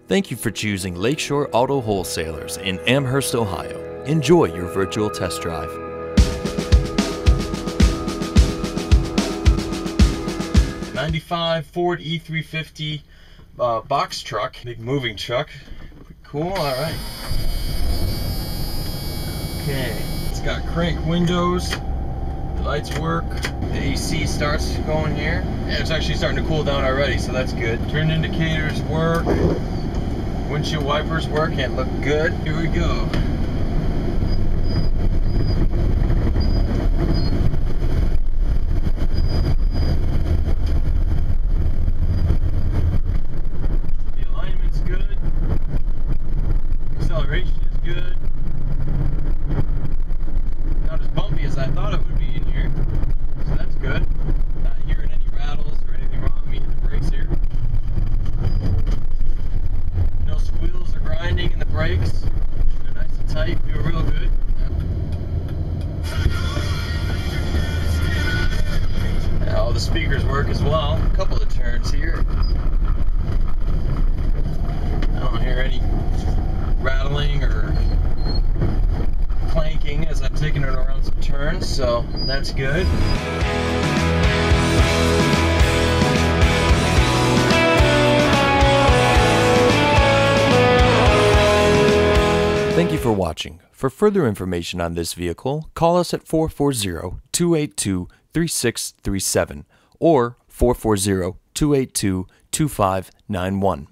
Thank you for choosing Lakeshore Auto Wholesalers in Amherst, Ohio. Enjoy your virtual test drive. '95 Ford E350 box truck, big moving truck. Pretty cool. All right. Okay, it's got crank windows. The lights work. The AC starts going here. Yeah, it's actually starting to cool down already, so that's good. Turn indicators work. Windshield wipers work and look good. Here we go. The alignment's good. Acceleration is good. Not as bumpy as I thought it would be in here, so that's good. Not hearing any rattles or anything wrong with me hitting the brakes here. No squeals or grinding in the brakes. They're nice and tight, feel real good. Yeah, all the speakers work as well. A couple of turns here. I don't hear any rattling or clanking as I'm taking it around some turns, so that's good. Thank you for watching. For further information on this vehicle, call us at 440-282-3637 or 440-282-2591.